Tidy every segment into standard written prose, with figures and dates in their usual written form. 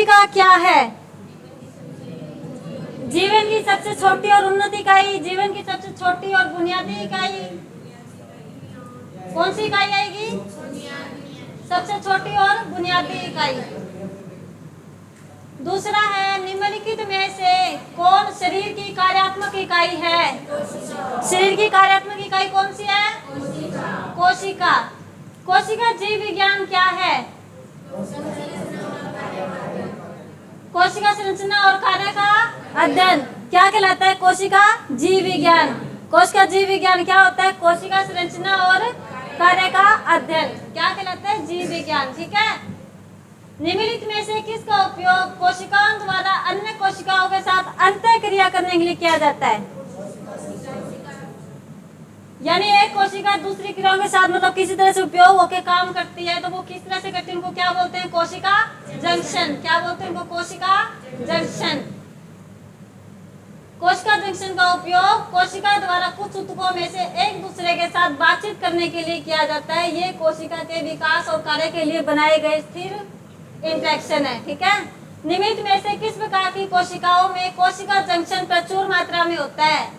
कोशिका क्या है? जीवन की सबसे छोटी और उन्नत इकाई, जीवन की सबसे छोटी और बुनियादी इकाई। कौन सी इकाई आएगी? सबसे छोटी और बुनियादी इकाई। दूसरा है, निम्नलिखित में से कौन शरीर की कार्यात्मक इकाई है? शरीर की कार्यात्मक इकाई कौन सी है? कोशिका। कोशिका जीव विज्ञान क्या है? कोशिका संरचना और कार्य का अध्ययन क्या कहलाता है? कोशिका जीव विज्ञान। कोशिका जीव विज्ञान क्या होता है? कोशिका संरचना और कार्य का अध्ययन क्या कहलाता है? जीव विज्ञान। ठीक है। निम्नलिखित में से किसका उपयोग कोशिकाओं द्वारा अन्य कोशिकाओं के साथ अंतःक्रिया करने के लिए किया जाता है? यानी एक कोशिका दूसरी क्रियाओं के साथ मतलब किसी तरह से उपयोग होकर काम करती है, तो वो किस तरह से करती है? उनको क्या बोलते हैं? कोशिका जंक्शन। क्या बोलते हैं उनको? कोशिका जंक्शन। कोशिका जंक्शन का उपयोग कोशिका द्वारा कुछ ऊतकों में से एक दूसरे के साथ बातचीत करने के लिए किया जाता है। ये कोशिका के विकास और कार्य के लिए बनाए गए स्थिर इंटरेक्शन है। ठीक है। निम्नलिखित में से किस प्रकार की कोशिकाओं में कोशिका जंक्शन प्रचुर मात्रा में होता है?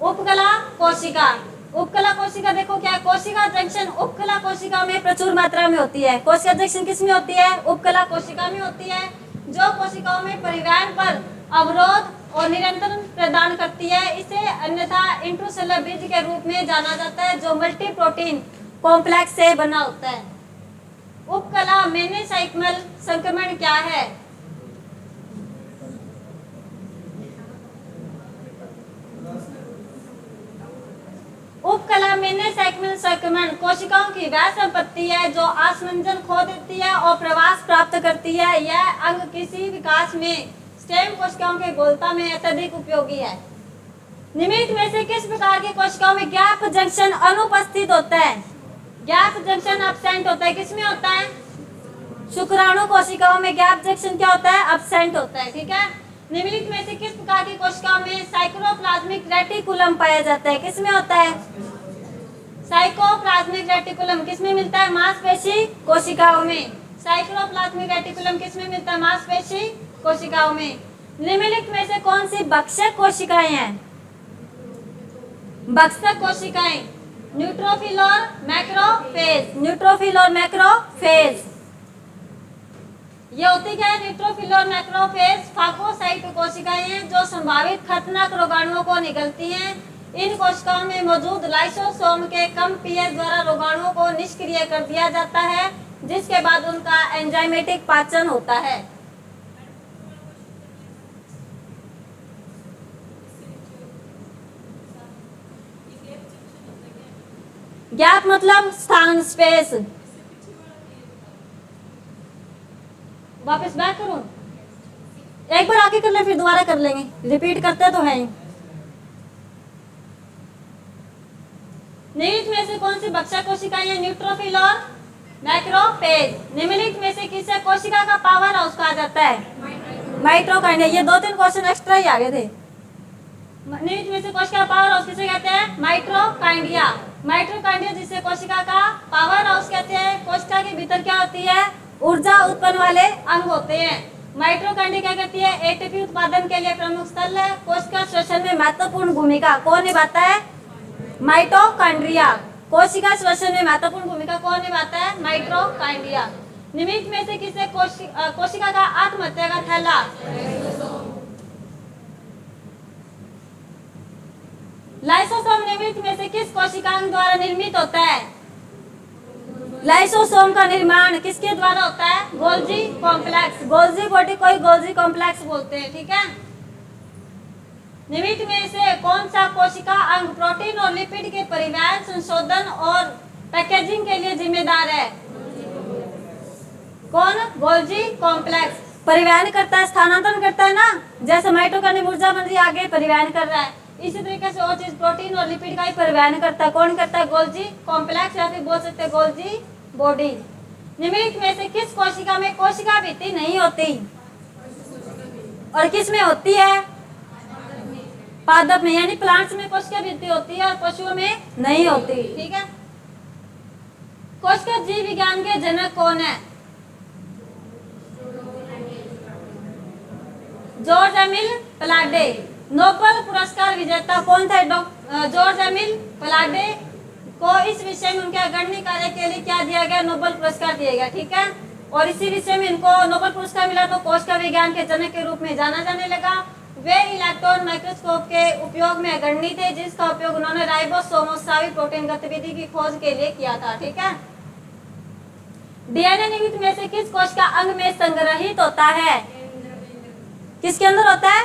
उपकला कोशिका। उपकला कोशिका देखो क्या है? कोशिका जंक्शन उपकला कोशिका में प्रचुर मात्रा में होती है। कोशिका जंक्शन किस में होती है? उपकला कोशिका में होती है, जो कोशिकाओं में परिवहन पर अवरोध और नियंत्रण प्रदान करती है। इसे अन्यथा इंट्रासेलुलर ब्रिज के रूप में जाना जाता है, जो मल्टी प्रोटीन कॉम्प्लेक्स से बना होता है। उपकला मेसेंकाइमल संक्रमण क्या है? उपकला मेसेंकाइमल संक्रमण कोशिकाओं की वह संपत्ति है जो आसमंजन खो देती है और प्रवास प्राप्त करती है। यह अंग किसी विकास में स्टेम कोशिकाओं के गोलता में अत्यधिक उपयोगी है। निम्नलिखित में से किस प्रकार की कोशिकाओं में गैप जंक्शन अनुपस्थित होता है? गैप जंक्शन एब्सेंट होता है। किसमें होता है? शुक्राणु कोशिकाओं में गैप जंक्शन क्या होता है? एब्सेंट होता है। ठीक है। निम्नलिखित में से किस प्रकार की कोशिकाओं में साइटोप्लाज्मिक रेटिकुलम पाया जाता है? किसमें होता है? साइटोप्लाज्मिक रेटिकुलम किसमें मिलता है? मांसपेशी कोशिकाओं में। साइटोप्लाज्मिक रेटिकुलम किसमें मिलता है? मांसपेशी कोशिकाओं में। निम्नलिखित में से कौन सी भक्षक कोशिकाएं हैं? भक्षक कोशिकाएं न्यूट्रोफिल और मैक्रोफेज। न्यूट्रोफिल और मैक्रोफेज ये होती क्या है? न्यूट्रोफिल और मैक्रोफेज फागोसाइट कोशिकाएं हैं जो संभावित खतरनाक रोगाणुओं को निगलती हैं। इन कोशिकाओं में मौजूद लाइसोसोम के कम पीएच द्वारा रोगाणुओं को निष्क्रिय कर दिया जाता है, जिसके बाद उनका एंजाइमेटिक पाचन होता है। गैप मतलब स्थान, स्पेस। वापस बैक करूं? एक बार आके कर ले, फिर दोबारा कर लेंगे, रिपीट करते तो है। निम्नलिखित में से कौन सी भक्षक कोशिकाएं हैं? न्यूट्रोफिल और मैक्रोफेज। निम्नलिखित में से किसे कोशिका का पावर हाउस कहा जाता है? माइटोकॉन्ड्रिया। ये 2-3 क्वेश्चन एक्स्ट्रा ही आ गए थे। निम्नलिखित में से कोशिका पावर हाउस किसे कहते हैं? माइटोकॉन्ड्रिया। माइटोकॉन्ड्रिया जिसे कोशिका का पावर हाउस कहते हैं। कोशिका के भीतर क्या होती है? ऊर्जा उत्पन्न वाले अंग होते हैं। माइटोकॉन्ड्रिया क्या करती है? एटीपी उत्पादन के लिए प्रमुख स्थल है। कोशिका श्वसन में महत्वपूर्ण भूमिका कौन निभाता है? माइटोकॉन्ड्रिया। कोशिका श्वसन में महत्वपूर्ण भूमिका कौन निभाता है? माइटोकॉन्ड्रिया। निम्नलिखित में से किसे कोशिका का आत्महत्या का थैला? लाइसोसोम निम्नलिखित में से किस कोशिकांग द्वारा निर्मित होता है? लाइसोसोम का निर्माण किसके द्वारा होता है? Golgi complex. गोल्जी बॉडी को गोल्जी कॉम्प्लेक्स बोलते हैं। ठीक है। निम्नलिखित में से कौन सा कोशिका अंग प्रोटीन और लिपिड के परिवहन, संशोधन और पैकेजिंग के लिए जिम्मेदार है? कौन? Golgi complex. परिवहन करता है, स्थानांतरण करता है ना, जैसे माइटोकॉन्ड्रिया में ऊर्जा बन रही है, आगे परिवहन कर रहा है। इसी तरीके से वो चीज प्रोटीन और लिपिड का ही परिवहन करता है। कौन करता है? गोल्जी कॉम्प्लेक्स, या फिर बोल सकते हैं गोल्जी बॉडी। निम्नलिखित में से किस कोशिका में कोशिका भित्ति नहीं होती और किस में होती है? पादप में, यानी प्लांट्स में कोशिका भित्ति होती है और पशुओं में नहीं होती। ठीक है। कोशिका जीव विज्ञान के जनक कौन है? George Emil प्लाडे। नोबेल पुरस्कार विजेता कौन थे? जॉर्ज एमिल प्लाडे को इस विषय में उनके अग्रणी कार्य के लिए क्या दिया गया? नोबेल पुरस्कार दिया गया, ठीक है। और इसी विषय में इनको नोबेल पुरस्कार मिला तो कोशिका विज्ञान के जनक के रूप में जाना जाने लगा। वे इलेक्ट्रॉन माइक्रोस्कोप के उपयोग में अग्रणी थे, जिसका उपयोग उन्होंने राइबोसोम स्रावी प्रोटीन गतिविधि की खोज के लिए किया था, ठीक है। डीएनए निर्मित में से किस कोशिका अंग में संग्रहित होता है? किसके अंदर होता है?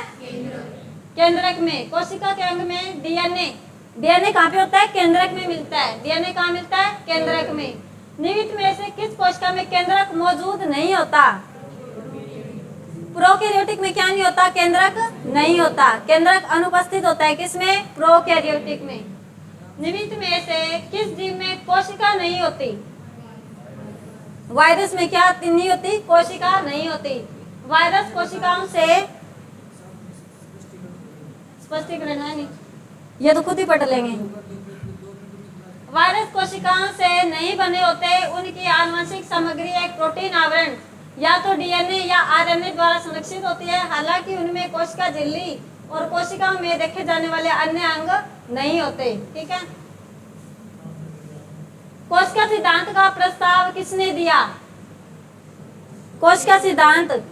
केंद्रक में। कोशिका के अंग में डीएनए कहाँ पे होता है? केंद्रक में मिलता है। डीएनए कहाँ मिलता है? केंद्रक में। निहित में से किस कोशिका में केंद्रक मौजूद नहीं होता? प्रोकैरियोटिक में क्या नहीं होता? केंद्रक नहीं होता। केंद्रक अनुपस्थित होता है किसमें? प्रोकैरियोटिक में। निहित में से किस जीव में कोशिका नहीं होती? वायरस में क्या नहीं होती? कोशिका नहीं होती। वायरस कोशिकाओं से स्पष्टीकरण है नहीं, ये तो खुद ही पढ़ लेंगे। वायरस कोशिकाओं से नहीं बने होते। उनकी आनुवंशिक सामग्री एक प्रोटीन आवरण या तो डीएनए या आरएनए द्वारा संरक्षित होती है। हालांकि उनमें कोशिका झिल्ली और कोशिकाओं में देखे जाने वाले अन्य अंग नहीं होते, ठीक है। कोशिका सिद्धांत का प्रस्ताव किसने दिया? कोशिका सिद्धांत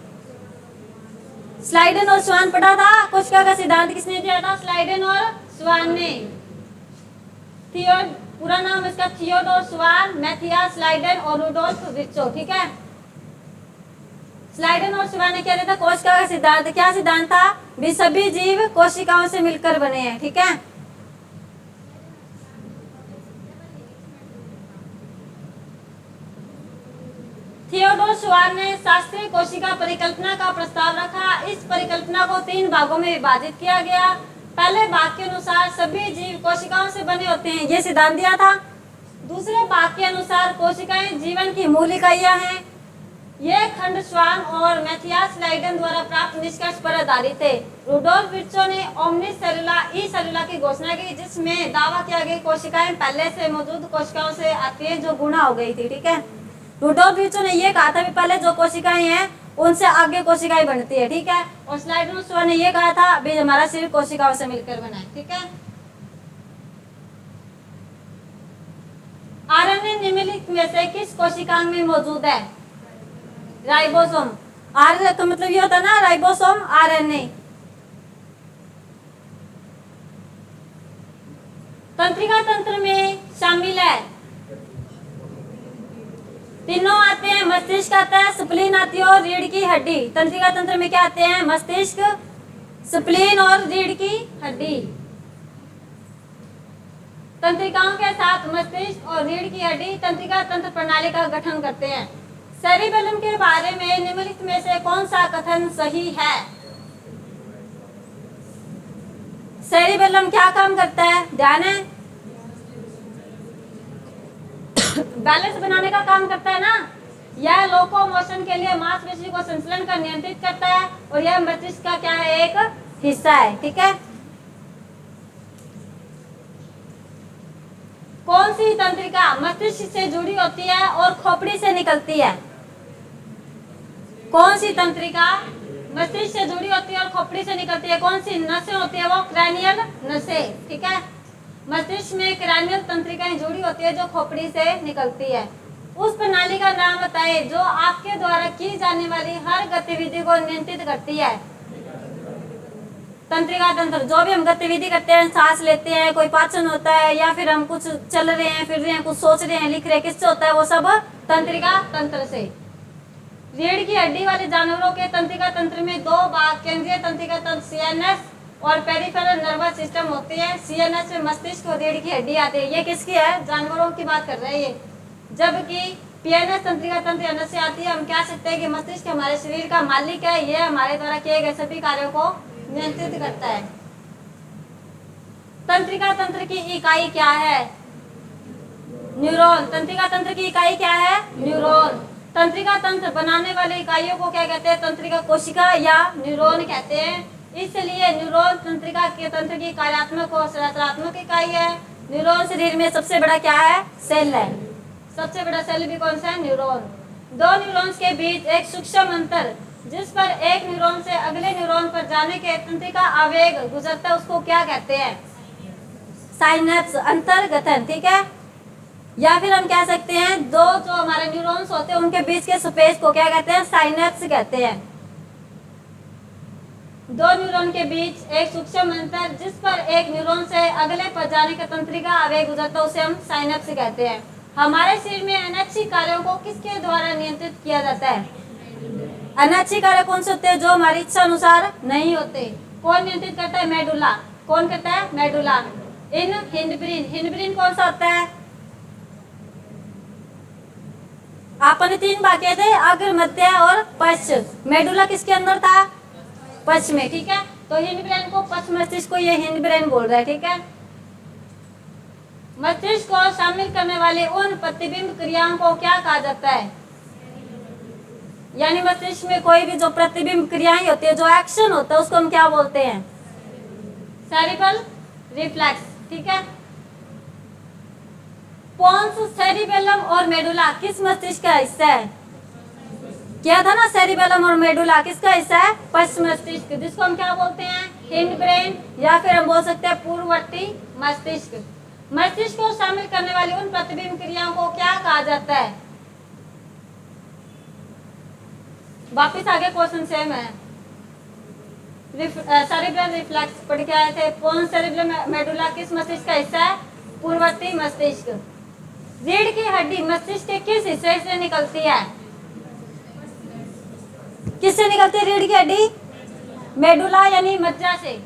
स्लाइडेन और स्वान पढ़ा था। कोशिका का सिद्धांत किसने दिया था? स्लाइडेन और स्वान ने। पूरा नाम इसका थियोडोर स्वान, मैथियास स्लाइडेन और रुडोल्फ विर्चो, ठीक है। स्लाइडेन और स्वान ने क्या दिया था? कोशिका का सिद्धांत। क्या सिद्धांत था? भी सभी जीव कोशिकाओं से मिलकर बने हैं, ठीक है। थियोडोर स्वान ने शास्त्रीय कोशिका परिकल्पना का प्रस्ताव रखा। इस परिकल्पना को 3 भागों में विभाजित किया गया। पहले भाग के अनुसार सभी जीव कोशिकाओं से बने होते हैं, ये सिद्धांत दिया था। दूसरे भाग के अनुसार कोशिकाएं जीवन की मूल इकाइयां हैं। ये खंड स्वान और मैथियास स्लाइडेन द्वारा प्राप्त निष्कर्ष पर आधारित थे। रुडोल्फ विर्चो ने ओमनी सेलुला ई सेलुला की घोषणा की, जिसमें दावा किया गया कोशिकाएं पहले से मौजूद कोशिकाओं से आती है जो गुणा हो गई थी, ठीक है। रुडोल्फ विर्चो ने यह कहा था कि पहले जो कोशिकाएं हैं उनसे आगे कोशिकाएं बनती है, ठीक है। और स्लाइडेन ने यह कहा था अभी हमारा शरीर कोशिकाओं से मिलकर बना है, ठीक है। आरएनए निम्नलिखित में से किस कोशिकांग में मौजूद है? राइबोसोम। आर तो मतलब ये होता है ना, राइबोसोम आरएनए। तंत्रिका तंत्र में शामिल है, तीनों आते हैं। मस्तिष्क आता है, स्प्लीन आती है और रीढ़ की हड्डी। तंत्रिका तंत्र में क्या आते हैं? मस्तिष्क, स्प्लीन और रीढ़ की हड्डी। तंत्रिकाओं के साथ मस्तिष्क और रीढ़ की हड्डी तंत्रिका तंत्र प्रणाली का गठन करते हैं। सेरिबेलम के बारे में निम्नलिखित में से कौन सा कथन सही है? सेरिबेलम क्या काम करता है? ध्यान है, बैलेंस बनाने का काम करता है ना। यह लोकोमोशन के लिए मांसपेशी को संचलन का नियंत्रित करता है और यह मस्तिष्क का क्या है? एक हिस्सा है, ठीक है। कौन सी तंत्रिका मस्तिष्क से जुड़ी होती है और खोपड़ी से निकलती है? कौन सी तंत्रिका मस्तिष्क से जुड़ी होती है और खोपड़ी से निकलती है? कौन सी नसें होती है? वो क्रैनियल नसें, ठीक है। मस्तिष्क में क्रैनियल तंत्रिकाएं जुड़ी होती है जो खोपड़ी से निकलती है। उस प्रणाली का नाम बताइए जो आपके द्वारा की जाने वाली हर गतिविधि को नियंत्रित करती है। तंत्रिका तंत्र, जो भी हम गतिविधि करते हैं, सांस लेते हैं, कोई पाचन होता है या फिर हम कुछ चल रहे हैं, फिर रहे हैं, कुछ सोच रहे हैं, लिख रहे हैं, किससे होता है? वो सब तंत्रिका तंत्र से। रीढ़ की हड्डी वाले जानवरों के तंत्रिका तंत्र में 2 भाग, केंद्रीय तंत्रिका तंत्र सीएनएस और पेरिफेरल नर्वस सिस्टम होती है। सीएनएस में मस्तिष्क और रीढ़ की हड्डी आती है। ये किसकी है? जानवरों की बात कर रहे हैं ये। जबकि पीएनएस तंत्रिका तंत्र से आती है। हम कह सकते हैं कि मस्तिष्क हमारे शरीर का मालिक है, ये हमारे द्वारा किए गए सभी कार्यों को नियंत्रित करता है। तंत्रिका तंत्र की इकाई क्या है? न्यूरॉन। तंत्रिका तंत्र की इकाई क्या है? न्यूरॉन। तंत्रिका तंत्र बनाने वाली इकाइयों को क्या कहते हैं? तंत्रिका कोशिका या न्यूरॉन कहते हैं। इसलिए न्यूरॉन तंत्रिका के तंत्र की कार्यात्मक और संरचनात्मक इकाई है। न्यूरॉन शरीर में सबसे बड़ा क्या है? सेल है। सबसे बड़ा सेल भी कौन सा है? न्यूरॉन। 2 न्यूरॉन्स के बीच एक सूक्ष्म अंतर जिस पर एक न्यूरॉन से अगले न्यूरॉन पर जाने के तंत्रिका आवेग गुजरता है उसको क्या कहते हैं? साइनेप्स, अंतर्गठन। ठीक है, या फिर हम कह सकते हैं दो जो हमारे न्यूरॉन्स होते हैं उनके बीच के स्पेस को क्या कहते हैं? साइनेप्स कहते हैं। दो न्यूरॉन के बीच एक सूक्ष्म अंतर जिस पर एक न्यूरॉन से अगले पर जाने का तंत्रिका आवेग गुजरता है उसे हम साइनेप्स कहते हैं। हमारे शरीर में अनैच्छिक कार्यों को किसके द्वारा नियंत्रित किया जाता है? अनैच्छिक कार्य कौन से होते हैं? जो हमारी इच्छा अनुसार नहीं होते। कौन नियंत्रित करता है? मेडुला। कौन करता है? मेडुला। इन हिंडब्रेन, हिंडब्रेन कौन सा होता है? आपने तीन भाग किए थे, अग्र, मध्य और पश्च। मेडुला किसके अंदर था? पश्च में। ठीक है, तो हिंडब्रेन को पश्च मस्तिष्क को ये हिंडब्रेन बोल रहा है। ठीक है, मस्तिष्क को शामिल करने वाले उन प्रतिबिंब क्रियाओं को क्या कहा जाता है? यानी मस्तिष्क में कोई भी जो प्रतिबिंब क्रियाएं होती है, जो एक्शन होता है, उसको हम क्या बोलते हैं? Cerebral reflex. ठीक है, पोन्स, सेरिबेलम और मेडुला किस मस्तिष्क का हिस्सा है? क्या था ना, सेरिबेलम और मेडुला किसका हिस्सा है? पश्च मस्तिष्क, जिसको हम क्या बोलते हैं? हिंड ब्रेन, या फिर हम बोल सकते हैं पूर्ववर्ती मस्तिष्क। मस्तिष्क को शामिल करने वाली उन प्रतिबिंब क्रियाओं को क्या कहा जाता है? वापिस आगे क्वेश्चन सेम है। सेरिब्रल रिफ्लेक्स पढ़ के आए थे। पोन्स, सेरिबेलम, मेडुला किस मस्तिष्क का हिस्सा है? पूर्ववर्ती मस्तिष्क। रीढ़ की हड्डी मस्तिष्क के किस हिस्से से निकलती है? किससे निकलती है रीढ़ की हड्डी? मेडुला यानी मज्जा से।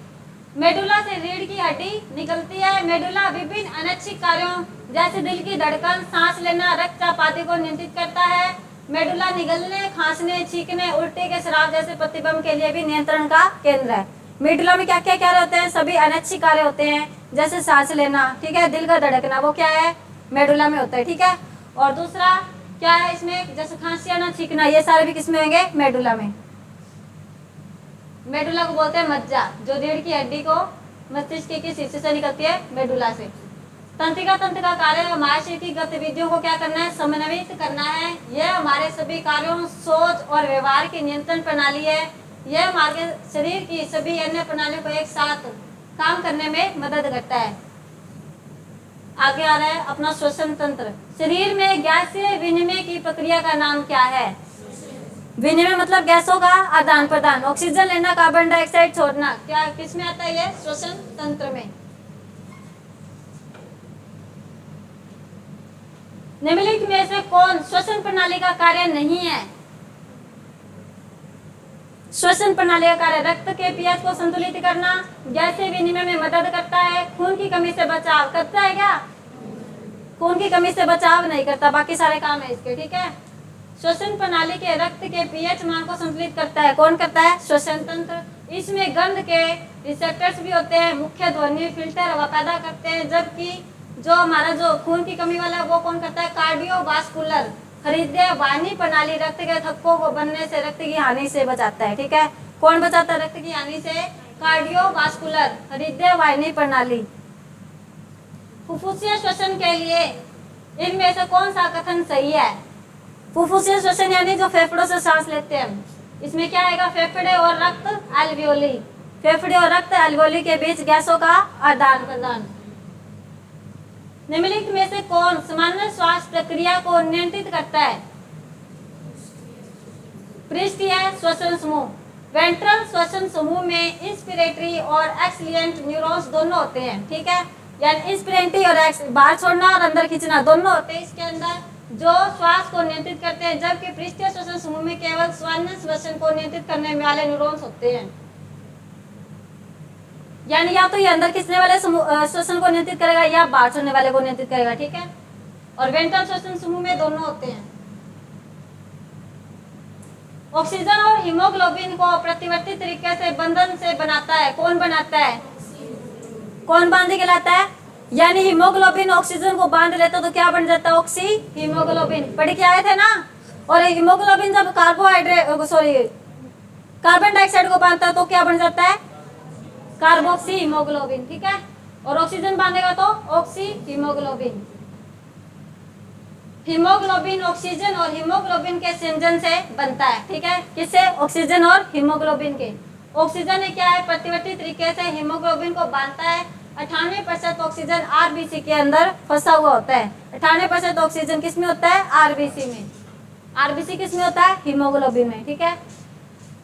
मेडुला से रीढ़ की हड्डी निकलती है। मेडुला विभिन्न अनैच्छिक कार्यों जैसे दिल की धड़कन, सांस लेना, रक्तचाप आदि को नियंत्रित करता है। मेडुला निगलने, खांसने, छींकने, उल्टी के स्राव जैसे प्रतिबंध के लिए भी नियंत्रण का केंद्र है। मेडुला में क्या क्या कार्य होते हैं? सभी अनैच्छिक कार्य होते हैं, जैसे सांस लेना, ठीक है, दिल का धड़कना, वो क्या है? मेडुला में होता है। ठीक है, और दूसरा क्या है इसमें? जैसे खांसी आना, छींकना, ये सारे भी किसमें होंगे? मेडुला में। मेडुला को बोलते हैं मज्जा, जो रीढ़ की हड्डी को मस्तिष्क के किस हिस्से से निकलती है? मेडुला से। तंत्रिका तंत्र का कार्य हमारे शरीर की गतिविधियों को क्या करना है? समन्वित करना है। यह हमारे सभी कार्यों, सोच और व्यवहार की नियंत्रण प्रणाली है। यह हमारे शरीर की सभी अन्य प्रणालियों को एक साथ काम करने में मदद करता है। आगे आ रहा है अपना श्वसन तंत्र। शरीर में गैसीय विनिमय की प्रक्रिया का नाम क्या है? विनिमय मतलब गैसों का आदान प्रदान, ऑक्सीजन लेना, कार्बन डाइऑक्साइड छोड़ना, क्या किसमें आता है? ये श्वसन तंत्र में। निम्नलिखित में से कौन श्वसन प्रणाली का कार्य नहीं है? श्वसन प्रणाली का कार्य रक्त के पीएच को संतुलित करना, गैसीय विनिमय में मदद करता है, खून की कमी से बचाव करता है। क्या खून की कमी से बचाव नहीं करता, बाकी सारे काम है इसके। ठीक है, श्वसन प्रणाली के रक्त के पीएच मान को संतुलित करता है। कौन करता है? श्वसन तंत्र। इसमें गंध के रिसेप्टर्स भी होते हैं, मुख्य ध्वनि फिल्टर हवा पैदा करते हैं, जबकि जो हमारा जो खून की कमी वाला है वो कौन करता है? कार्डियोवास्कुलर हृदय वाहिनी प्रणाली रक्त के थक्कों को बनने से रक्त की हानि से बचाता है। ठीक है, कौन बचाता है रक्त की हानि से? कार्डियोवास्कुलर हृदय वाहिनी प्रणाली। फुफ्फुसीय श्वसन के लिए इनमें से कौन सा कथन सही है? फुफ्फुसीय श्वसन यानी जो फेफड़ों से सांस लेते हैं, इसमें क्या आएगा? फेफड़े और रक्त एल्वियोली, फेफड़े और रक्त एल्वियोली के बीच गैसों का आदान प्रदान। निम्नलिखित में से कौन सामान्य श्वास प्रक्रिया को नियंत्रित करता है? पृष्ठीय श्वसन समूह। वेंट्रल श्वसन समूह में इंस्पिरेटरी और एक्सलिएंट न्यूरॉन्स दोनों होते हैं। ठीक है, यानी इंस्पिरेटरी और बाहर छोड़ना और अंदर खींचना दोनों होते हैं इसके अंदर, जो श्वास को नियंत्रित करते हैं, जबकि पृष्ठीय श्वसन समूह में केवल सामान्य श्वसन को नियंत्रित करने वाले न्यूरॉन्स होते हैं। यानी या तो ये अंदर खींचने वाले श्वसन को नियंत्रित करेगा या बाहर छोड़ने वाले को नियंत्रित करेगा। ठीक है, और वेंट्रल श्वसन समूह में दोनों होते हैं। ऑक्सीजन और हीमोग्लोबिन को प्रतिवर्ती तरीके से बंधन से बनाता है। कौन बनाता है? कौन बांध के लाता है? यानी हीमोग्लोबिन ऑक्सीजन को बांध लेता तो क्या बन जाता है? Oxy haemoglobin. पढ़ के आए थे ना। और हीमोग्लोबिन जब कार्बन डाइऑक्साइड को बांधता है तो क्या बन जाता है? Carboxy haemoglobin. ठीक है, और ऑक्सीजन बांधेगा तो ऑक्सी हीमोग्लोबिन। हीमोग्लोबिन ऑक्सीजन और हीमोग्लोबिन के संयोजन से बनता है, ठीक है। किससे? ऑक्सीजन और हीमोग्लोबिन के। ऑक्सीजन क्या है, प्रतिवर्ती तरीके से हीमोग्लोबिन को बांधता है। 98% ऑक्सीजन आरबीसी के अंदर फंसा हुआ होता है। 98% ऑक्सीजन किस में होता है? आरबीसी में। आरबीसी किस में होता है? हीमोग्लोबिन में, ठीक है।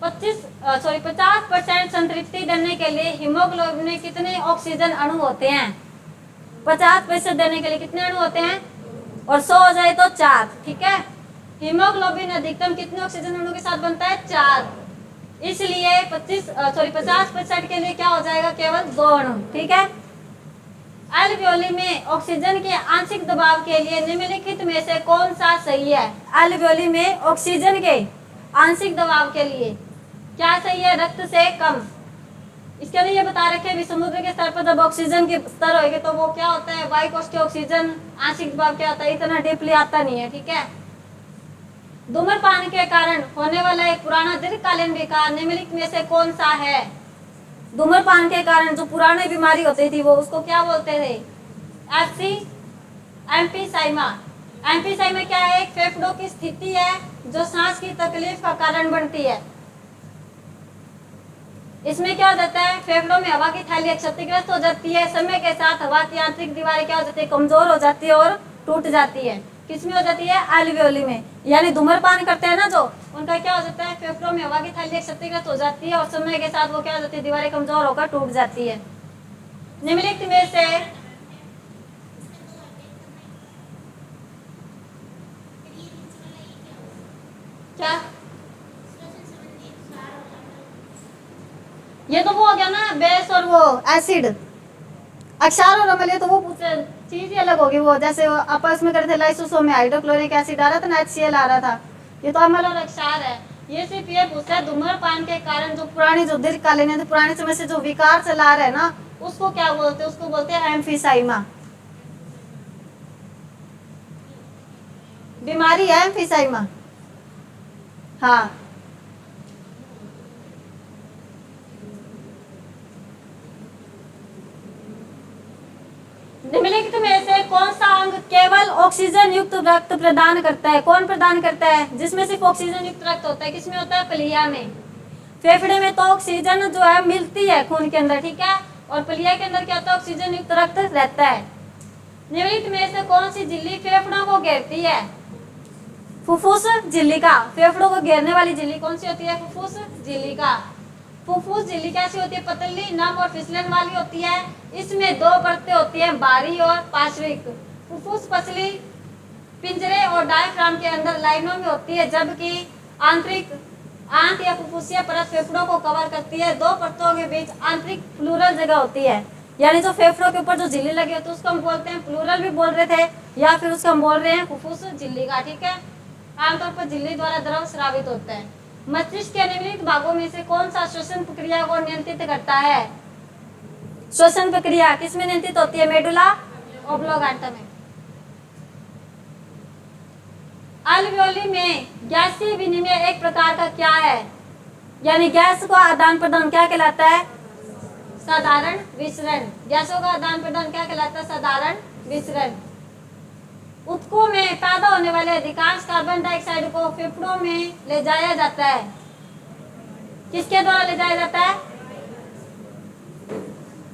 50% संतृप्ति देने के लिए हीमोग्लोबिन में कितने ऑक्सीजन अणु होते हैं? 50% देने के लिए कितने अणु होते हैं? और 100 हो जाए तो 4, ठीक है। हीमोग्लोबिन अधिकतम कितने ऑक्सीजन अणु के साथ बनता है? 4। इसलिए 50% के लिए क्या हो जाएगा? केवल 2 अणु, ठीक है। एल्वियोली में ऑक्सीजन के आंशिक दबाव के लिए निम्नलिखित में से कौन सा सही है? एल्वियोली में ऑक्सीजन के आंशिक दबाव के लिए क्या सही है? रक्त से कम। इसके लिए ये बता रखे भी समुद्र के स्तर पर जब ऑक्सीजन के स्तर होएंगे तो वो क्या होता है? वायुकोष्ठीय ऑक्सीजन आंशिक दबाव क्या होता है? इतना डीपली आता नहीं है, ठीक है। धूम्रपान के कारण होने वाला एक पुराना दीर्घकालीन विकार निम्नलिखित में से कौन सा है? धूम्रपान के कारण जो पुरानी बीमारी होती थी वो उसको क्या बोलते थे? एम्फीसाइमा। एम्फीसाइमा क्या है? एक फेफड़ों की स्थिति है जो सांस की तकलीफ का कारण बनती है। इसमें क्या हो जाता है? फेफड़ों में हवा की थैली क्षतिग्रस्त हो जाती है। समय के साथ हवा की आंतरिक दीवारें क्या हो जाती है? कमजोर हो जाती है और टूट जाती है। किसमें हो जाती है? एल्वियोली में। यानी धूम्रपान करते हैं ना जो, उनका क्या हो जाता है? फेफड़ों में हवा की थैली क्षतिग्रस्त हो जाती है और समय के साथ वो क्या हो जाती है? दीवारें कमजोर होकर टूट जाती है। निम्नलिखित में से क्या? ये तो वो हो गया ना, बेस और वो एसिड। अक्षार और अम्ल, तो वो पूछे चीज ही अलग होगी। वो जैसे आपस में करे थे लाइसोसोम में हाइड्रोक्लोरिक एसिड आ रहा था ना, HCl आ रहा था। ये तो अम्ल और अक्षार है। ये सिर्फ ये पूछता है धूम्रपान के कारण जो पुरानी जो दीर्घकालीन है, पुराने समय से जो विकार चला रहा है ना, उसको क्या बोलते हैं? उसको बोलते हैं एम्फीसाइमा। बीमारी है एम्फीसाइमा, हाँ। निम्नलिखित में से कौन सा अंग केवल ऑक्सीजन युक्त रक्त प्रदान करता है? कौन प्रदान करता है? जिसमें सिर्फ ऑक्सीजन युक्त रक्त होता है। किसमें होता है? प्लिया में। फेफड़े में तो ऑक्सीजन जो है मिलती है खून के अंदर, ठीक है। और प्लिया के अंदर क्या होता है? ऑक्सीजन युक्त रक्त रहता है। निम्नलिखित में से कौन सी झिल्ली फेफड़ों को घेरती है? फुफ्फुस झिल्लिका। फेफड़ों को घेरने वाली झिल्ली कौन सी होती है? फुफ्फुस झिल्लिका। फुफ्फुस झिल्ली कैसी होती है? पतली, नम और फिसलन वाली होती है। इसमें 2 परतें होती हैं, बाहरी और पार्श्विक। फुफ्फुस पसली पिंजरे और डायफ्राम के अंदर लाइनों में होती है, जबकि आंतरिक आंत या फुफ्फुसीय परत फेफड़ों को कवर करती है। 2 परतों के बीच आंतरिक प्लूरल जगह होती है। यानी जो फेफड़ों के ऊपर जो झिल्ली लगी होती है उसको हम बोलते हैं, प्लूरल भी बोल रहे थे, या फिर उसको हम बोल रहे हैं फुफ्फुस झिल्ली का, ठीक है। आमतौर पर झिल्ली द्वारा द्रव स्रावित होता है। मस्तिष्क के निम्नलिखित भागों में से कौन सा श्वसन प्रक्रिया को नियंत्रित करता है? श्वसन प्रक्रिया किसमें नियंत्रित होती है? मेडुला ओब्लोंगेटा में। एल्वियोली में गैसीय विनिमय एक प्रकार का क्या है? यानी गैस का आदान प्रदान क्या कहलाता है? साधारण विसरण। गैसों का आदान प्रदान क्या कहलाता है? साधारण विसरण। ऊतकों में पैदा होने वाले अधिकांश कार्बन डाइऑक्साइड को फेफड़ों में ले जाया जाता है। किसके द्वारा ले जाया जाता है?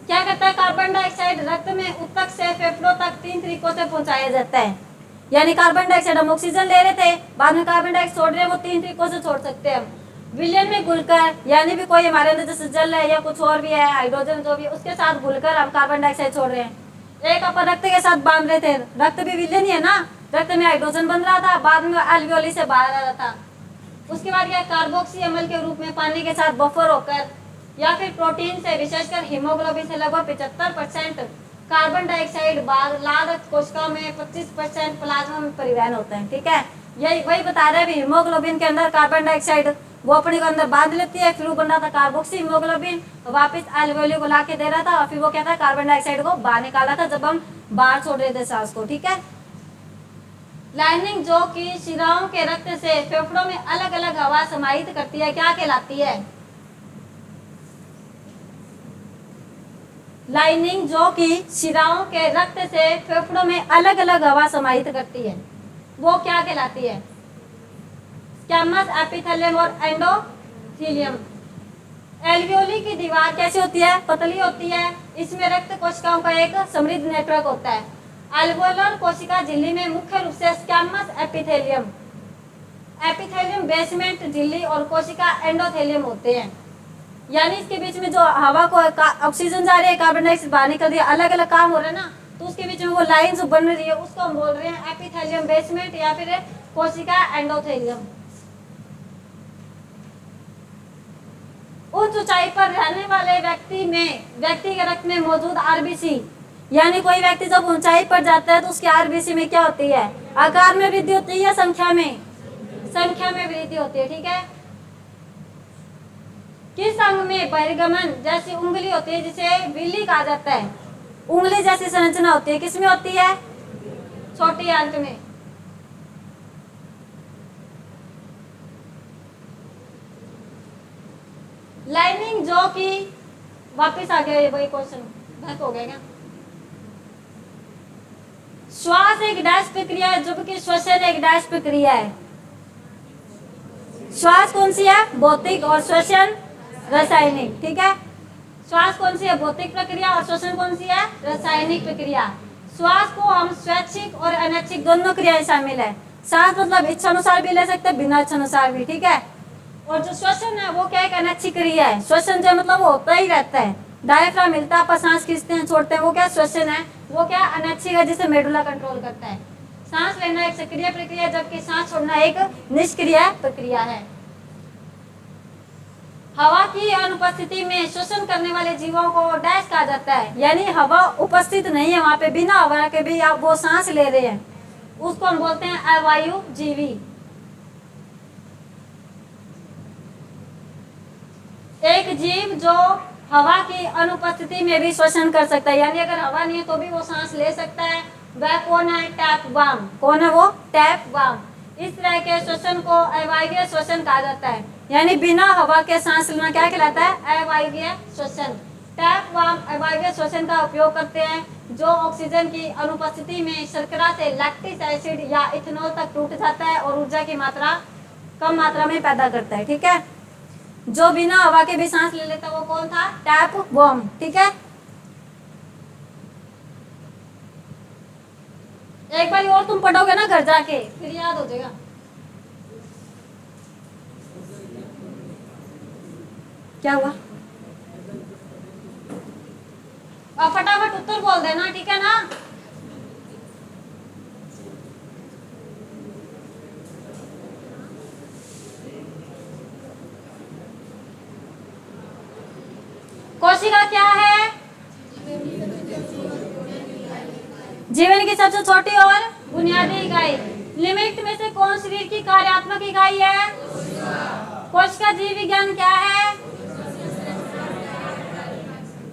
क्या करता है? कार्बन डाइऑक्साइड रक्त में ऊतक से फेफड़ों तक 3 तरीकों से पहुंचाया जाता है। यानी कार्बन डाइऑक्साइड, हम ऑक्सीजन ले रहे थे, बाद में कार्बन डाइऑक्साइड छोड़ रहे हैं, वो 3 तरीकों से छोड़ सकते हैं हम। विलयन में घुलकर, यानी भी कोई हमारे अंदर जैसे जल है या कुछ और भी है, हाइड्रोजन जो भी, उसके साथ घुलकर हम कार्बन डाइऑक्साइड छोड़ रहे हैं। एक अपन रक्त के साथ बांध रहे थे, रक्त भी विलयन ही है ना, रक्त में हाइड्रोजन बन रहा था, बाद में एल्वियोली से बाहर आ रहा था। उसके बाद क्या? कार्बोक्सी अम्ल के रूप में पानी के साथ बफर होकर या फिर प्रोटीन से, विशेषकर हीमोग्लोबिन से लगभग 75% कार्बन डाइऑक्साइड लाल रक्त कोशिका में 25% प्लाज्मा में परिवहन होता है, ठीक है। यही वही बता रहे हैं, हीमोग्लोबिन के अंदर कार्बन डाइऑक्साइड वो अपने को अंदर बांध लेती है, फिर वो बन रहा था कार्बोक्सी हीमोग्लोबिन, वापस एल्वियोली को लाके दे रहा था, और फिर वो क्या था? कार्बन डाइऑक्साइड को बाहर निकाल रहा था जब हम बाहर छोड़ रहे थे सांस को, ठीक है। लाइनिंग जो कि शिराओं के रक्त से फेफड़ों में अलग अलग हवा समाहित करती है, क्या कहलाती है? लाइनिंग जो कि शिराओं के रक्त से फेफड़ों में अलग अलग हवा समाहित करती है, वो क्या कहलाती है? स्क्वैमस, एपिथेलियम और एंडोथेलियम। एल्वियोली की दीवार कैसी होती है? पतली होती है। इसमें रक्त कोशिकाओं का एक समृद्ध नेटवर्क होता है। एल्वियोलर कोशिका झिल्ली में मुख्य रूप से स्क्वैमस, एपिथेलियम बेसमेंट झिल्ली और कोशिका एंडोथेलियम होते हैं। यानी इसके बीच में जो हवा को ऑक्सीजन जा रही है, कार्बन डाइऑक्साइड बाहर निकल रही है, अलग अलग काम हो रहा है ना, तो उसके बीच में वो लाइन जो बन रही है उसको हम बोल रहे हैं एपिथेलियम बेसमेंट या फिर कोशिका एंडोथेलियम। उच्च ऊंचाई पर रहने वाले व्यक्ति के रक्त में मौजूद आरबीसी, यानी कोई व्यक्ति जब ऊंचाई पर जाता है तो उसकी आरबीसी में क्या होती है? आकार में वृद्धि होती है या संख्या में वृद्धि होती है। ठीक है। किस अंग में बहिर्गमन जैसी उंगली होती है जिसे विल्ली कहा जाता है? उंगली जैसी संरचना होती है, किसमें होती है? छोटी आंत में। लाइनिंग जो कि वापस आ गया, ये वही क्वेश्चन भक हो गया क्या? श्वास एक डैश प्रक्रिया है जबकि श्वसन एक डैश प्रक्रिया है। श्वास कौन सी है? भौतिक और श्वसन रासायनिक। ठीक है। श्वास कौन सी है? भौतिक प्रक्रिया और श्वसन कौन सी है? रासायनिक प्रक्रिया। श्वास को हम स्वैच्छिक और अनैच्छिक दोनों क्रियाएं शामिल है। सांस मतलब इच्छानुसार भी ले सकते हैं, बिना इच्छानुसार भी। ठीक है। और जो श्वसन है वो क्या एक अनैच्छिक क्रिया है। श्वसन जो मतलब वो होता ही रहता है, डायफ्राम मिलता है, आप सांस खींचते हैं छोड़ते हैं, वो क्या श्वसन है। वो क्या अनैच्छिक है, जिसे मेडुला कंट्रोल करता है। सांस लेना एक सक्रिय प्रक्रिया जबकि सांस छोड़ना एक निष्क्रिय प्रक्रिया है। हवा की अनुपस्थिति में श्वसन करने वाले जीवों को डैश कहा जाता है, यानी हवा उपस्थित नहीं है वहां पे, बिना हवा के भी आप वो सांस ले रहे हैं, उसको हम बोलते हैं अवायु जीवी। एक जीव जो हवा की अनुपस्थिति में भी श्वसन कर सकता है, यानी अगर हवा नहीं है तो भी वो सांस ले सकता है, वह कौन है? टैपवार्म। कौन है वो? टैपवार्म। इस तरह के श्वसन को अवायवीय श्वसन कहा जाता है, यानी बिना हवा के सांस लेना क्या कहलाता है? अवायवीय श्वसन। टैपवार्म अवायवीय श्वसन का उपयोग करते हैं जो ऑक्सीजन की अनुपस्थिति में शर्करा से लैक्टिक एसिड या इथेनॉल तक टूट जाता है और ऊर्जा की मात्रा कम मात्रा में पैदा करता है। ठीक है। जो बिना हवा के भी सांस ले लेता वो कौन था? टैपवार्म। ठीक है। एक बार और तुम पढ़ोगे ना घर जाके, फिर याद हो जाएगा। क्या हुआ? और फटाफट उत्तर बोल देना, ठीक है ना? कोशिका क्या है? जीवन की सबसे छोटी और बुनियादी इकाई। निम्नलिखित में से कौन शरीर की कार्यात्मक इकाई है? कोशिका जीव विज्ञान क्या है?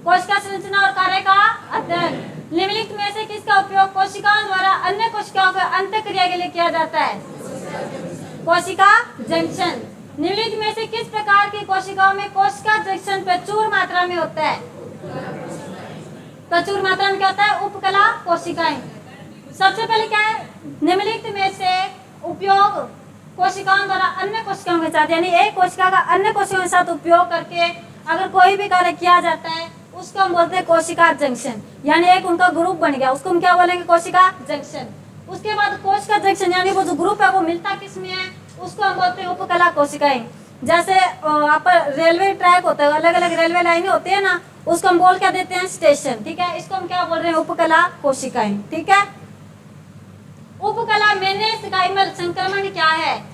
कोशिका संरचना और कार्य का अध्ययन। निम्नलिखित में से किसका उपयोग कोशिकाओं द्वारा अन्य कोशिकाओं के अंतःक्रिया के लिए किया जाता है? कोशिका जंक्शन। निम्नलिखित में से किस प्रकार की कोशिकाओं में कोशिका जंक्शन प्रचुर मात्रा में होता है? प्रचुर मात्रा में क्या होता है? उपकला कोशिकाएं। सबसे पहले क्या है? निम्नलिखित में से उपयोग कोशिकाओं द्वारा अन्य कोशिकाओं के साथ, यानी एक कोशिका का अन्य कोशिकाओं के साथ उपयोग करके अगर कोई भी कार्य किया जाता है उसको हम बोलते हैं कोशिका जंक्शन, यानी एक उनका ग्रुप बन गया, उसको हम क्या बोलेंगे? कोशिका जंक्शन। उसके बाद कोशिका जंक्शन यानी वो जो ग्रुप है वो मिलता किसमें है? उसको हम बोलते हैं उपकला कोशिकाएं। जैसे आप रेलवे ट्रैक होता है, अलग अलग रेलवे लाइनें होती है ना, उसको हम बोल क्या देते हैं? स्टेशन। ठीक है। इसको हम क्या बोल रहे हैं? उपकला कोशिकाएं। ठीक है। उपकला मेसेंकाइमल संक्रमण क्या है?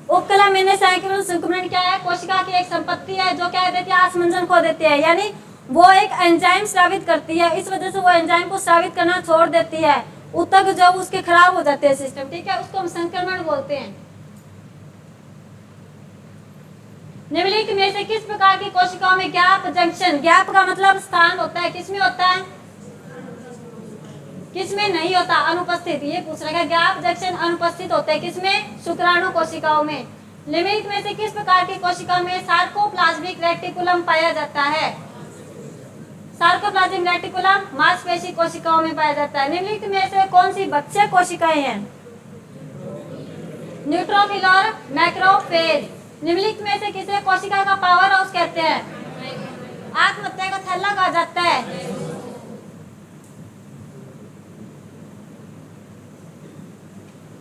उपकला मेसेंकाइमल संक्रमण क्या है? कोशिका की एक संपत्ति है जो क्या देती है? आसमंजन खो देती है, यानी वो एक एंजाइम स्रावित करती है, इस वजह से वो एंजाइम को स्रावित करना छोड़ देती है, ऊतक जो उसके खराब हो जाते हैं सिस्टम। ठीक है। उसको हम संक्रमण बोलते हैं। निम्नलिखित में से किस प्रकार की कोशिकाओं में गैप जंक्शन, गैप का मतलब स्थान होता है, किसमें होता है? किसमें नहीं होता? अनुपस्थित। ये पूछ रहा है गैप जंक्शन अनुपस्थित होते हैं किसमें? शुक्राणु कोशिकाओं में। निम्नलिखित में से किस प्रकार की कोशिकाओं में सार्कोप्लाज्मिक रेटिकुलम पाया जाता है? सार्कोप्लाज्म रेटिकुलम मांसपेशी कोशिकाओं में पाया जाता है। निम्नलिखित में से कौन सी बच्चे कोशिकाएं हैं? न्यूट्रोफिल और मैक्रोफेज। निम्नलिखित में से किसे कोशिका का पावर हाउस कहते हैं? आत्महत्या का थैला कहा जाता है।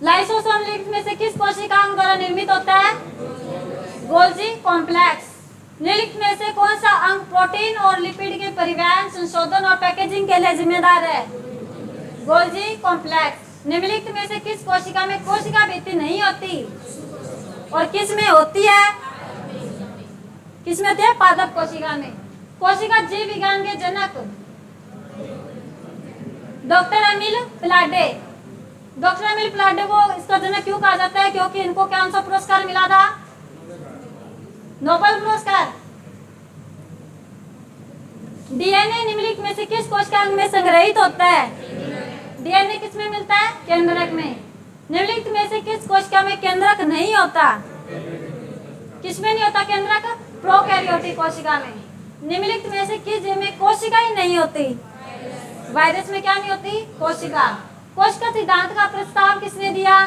लाइसोसोम निम्नलिखित में से किस कोशिकाओं द्वारा निर्मित होता है? Golgi complex. निम्नलिखित में से कौन सा अंग प्रोटीन और लिपिड के परिवहन, संशोधन और पैकेजिंग के लिए जिम्मेदार है? Golgi complex. निम्नलिखित में से किस कोशिका में कोशिका भित्ति नहीं होती और किस में होती है? किस में होती है? पादप कोशिका में। कोशिका जीव विज्ञान के जनक डॉक्टर एमिल प्लाडे। डॉक्टर एमिल प्लाडे को इसका जनक क्यों कहा जाता है? क्योंकि इनको कौन सा पुरस्कार मिला था? नोबेल पुरस्कार। डीएनए निम्नलिखित में से किस कोशिकांग में संग्रहित होता है? डीएनए किस में मिलता है? केंद्रक में। निम्नलिखित में से किस कोशिका में केंद्रक नहीं होता? किस में नहीं होता केंद्रक? प्रोकैरियोटिक कोशिका में। निम्नलिखित में से किस जीव में कोशिका ही नहीं होती? वायरस में क्या नहीं होती? कोशिका। कोशिका सिद्धांत का प्रस्ताव किसने दिया?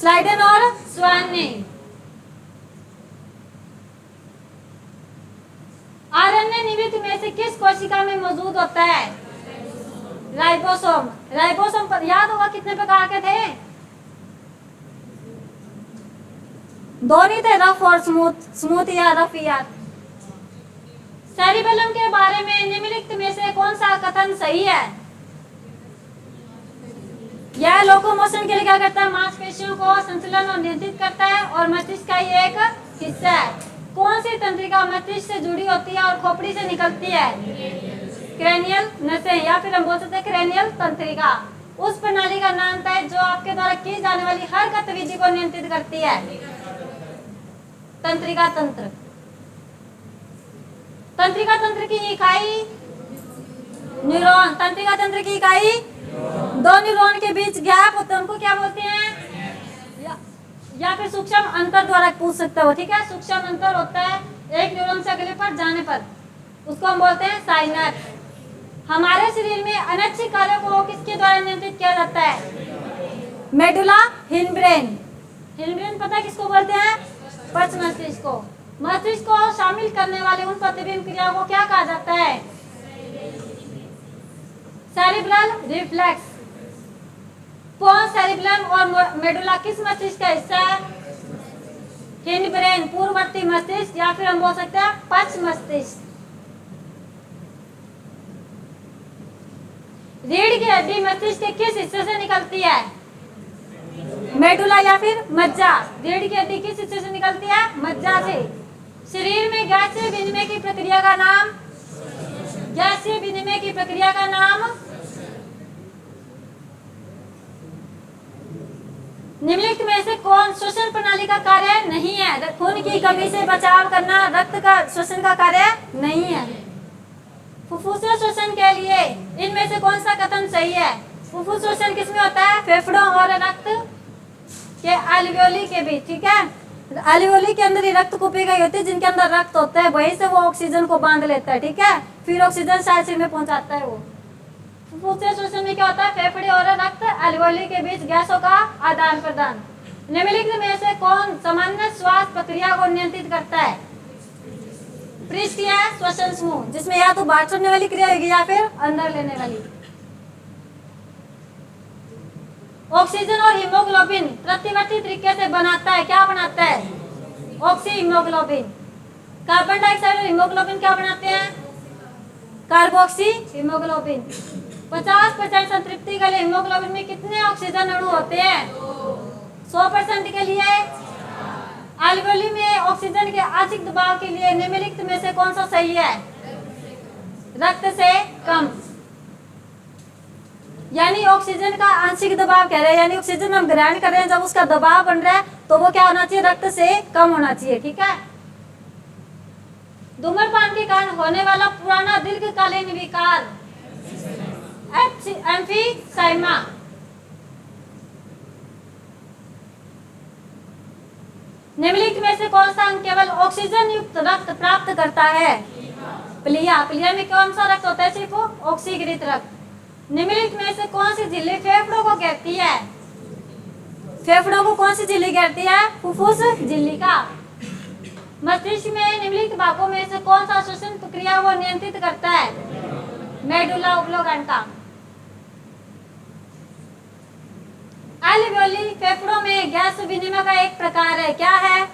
स्लाइडन और स्वान ने। आरएनए निम्नलिखित में से किस कोशिका में मौजूद होता है? राइबोसोम। राइबोसोम पर याद होगा कितने प्रकार के थे? दो नहीं थे, रफ और स्मूथ। स्मूथ या रफ या। सेरिबेलम के बारे में निम्नलिखित में से कौन सा कथन सही है? यह लोकोमोशन के लिए क्या करता है? मांसपेशियों को संतुलन और नियंत्रित करता है और मस्तिष्क का ये एक हिस्सा है। कौन सी तंत्रिका मस्तिष्क से जुड़ी होती है और खोपड़ी से निकलती है? क्रेनियल नसें, या फिर हम बोल सकते हैं क्रेनियल तंत्रिका। उस प्रणाली का नाम है जो आपके द्वारा की जाने वाली हर गतिविधि को नियंत्रित करती है। तंत्रिका तंत्र। तंत्रिका तंत्र की इकाई न्यूरॉन। तंत्रिका तंत्र की इकाई दो न्यूरॉन के बीच गैप होता है, उनको क्या बोलते हैं? या फिर सूक्ष्म अंतर द्वारा पूछ सकते हो, ठीक है? सूक्ष्म अंतर होता है एक न्यूरॉन से अगले पर जाने पर, उसको हम बोलते हैं साइनैप्स। हमारे शरीर में अनैच्छिक कार्यों को किसके द्वारा नियंत्रित किया जाता है? मेडुला हिंडब्रेन। हिंडब्रेन पता है किसको बोलते हैं? पश्च मस्तिष्क को। मस्तिष्क को शामिल करने वाले उन प्रतिबिंब क्रियाओं को क्या कहा जाता है? Cerebral reflex. पोन्स, सेरिबेलम और मेडुला किस मस्तिष्क का हिस्सा है? हिंडब्रेन, पूर्ववर्ती मस्तिष्क, या फिर हम बोल सकते हैं पश्च मस्तिष्क। रीढ़ की हड्डी मस्तिष्क के किस हिस्से से निकलती है? मेडुला या फिर मज्जा। रीढ़ की हड्डी किस हिस्से से निकलती है? मज्जा से। शरीर में गैसीय विनिमय की प्रक्रिया का नाम? गैसीय विनिमय की प्रक्रिया का नाम? निम्नलिखित में से कौन श्वसन प्रणाली का कार्य नहीं है? खून की कमी से बचाव करना रक्त का श्वसन का कार्य नहीं है। फुफ्फुसीय श्वसन के लिए इनमें से कौन सा कथन सही है? फुफ्फुस श्वसन किसमें होता है? फेफड़ों और रक्त के एल्वियोली के बीच, ठीक है? एल्वियोली के अंदर ही रक्त कूपी गई होती है, जिनके अंदर रक्त होता है, वहीं से वो ऑक्सीजन को बांध लेता है, ठीक है? फिर ऑक्सीजन शरीर में पहुंचाता है वो। फुफ्फुसीय श्वसन में क्या होता है? फेफड़े और रक्त एल्वियोली के बीच गैसों का आदान प्रदान। निम्नलिखित में से कौन सामान्य श्वास प्रक्रिया को नियंत्रित करता है? पृष्ठीय श्वसन समूह, जिसमें या तो बाहर छोड़ने वाली क्रिया होगी या फिर अंदर लेने वाली। ऑक्सीजन और हीमोग्लोबिन प्रतिवर्ती तरीके से बनाता है, क्या बनाता है? Oxy haemoglobin. कार्बन डाइऑक्साइड और हीमोग्लोबिन क्या बनाते हैं? Carboxy haemoglobin. 50% संतृप्ति के लिए हीमोग्लोबिन में कितने ऑक्सीजन अणु होते हैं? 100% के लिए। एल्वियोली में ऑक्सीजन के आंशिक दबाव के लिए निम्नलिखित में से कौन सा सही है? रक्त से कम। यानी ऑक्सीजन का आंशिक दबाव कह रहे हैं, यानी ऑक्सीजन हम ग्रहण कर रहे हैं, जब उसका दबाव बन रहा है तो वो क्या होना चाहिए? रक्त से कम होना चाहिए, ठीक है? धूम्रपान के कारण होने वाला पुराना दीर्घकालीन विकार एम्फीसाइमा। निम्नलिखित में से कौन सा अंग केवल ऑक्सीजन युक्त रक्त प्राप्त करता है? प्लिया, प्लिया में कौन सा रक्त होता है? सिर्फ ऑक्सीकृत रक्त। निम्नलिखित में से कौन सी झिल्ली फेफड़ों को घेरती है? फेफड़ों को कौन सी झिल्ली घेरती है? फुफ्फुस झिल्ली का। मस्तिष्क में निम्नलिखित भागों में से कौन सा श्वसन प्रक्रिया वो नियंत्रित करता है? Medulla oblongata. एल्वियोली फेफड़ों में गैस विनिमय का एक प्रकार है, क्या है?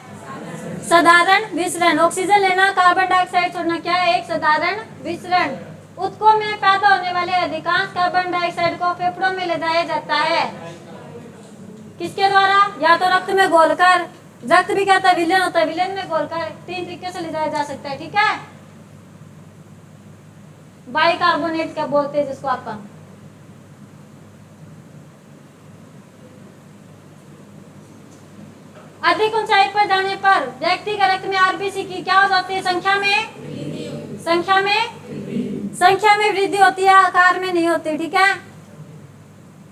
साधारण विसरण। ऑक्सीजन लेना, कार्बन डाइऑक्साइड छोड़ना, क्या है? एक साधारण विसरण। ऊतकों में पैदा होने वाले अधिकांश कार्बन डाइऑक्साइड को फेफड़ों में ले जाया जाता है, किसके द्वारा? या तो रक्त में घोलकर, रक्त भी क्या होता है? विलयन होता है, विलयन में घोलकर, 3 तरीके से ले जाया जा सकता है, ठीक है। बाइकार्बोनेट क्या बोलते हैं जिसको आपका। अधिक ऊंचाई पर जाने पर व्यक्ति के रक्त में आरबीसी की क्या हो जाती है? संख्या में वृद्धि होती है, आकार में नहीं होती, ठीक है।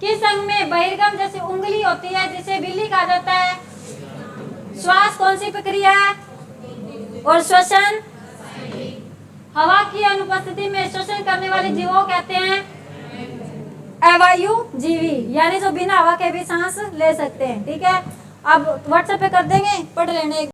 किस अंग में बहिर्गम जैसे उंगली होती है जिसे बिल्ली कहा जाता है? श्वास कौन सी प्रक्रिया है? और श्वसन? हवा की अनुपस्थिति में श्वसन करने वाले जीवों कहते हैं अवायु जीवी, यानी जो बिना हवा के भी सांस ले सकते हैं, ठीक है। अब व्हाट्सएप पे कर देंगे, पढ़ लेने।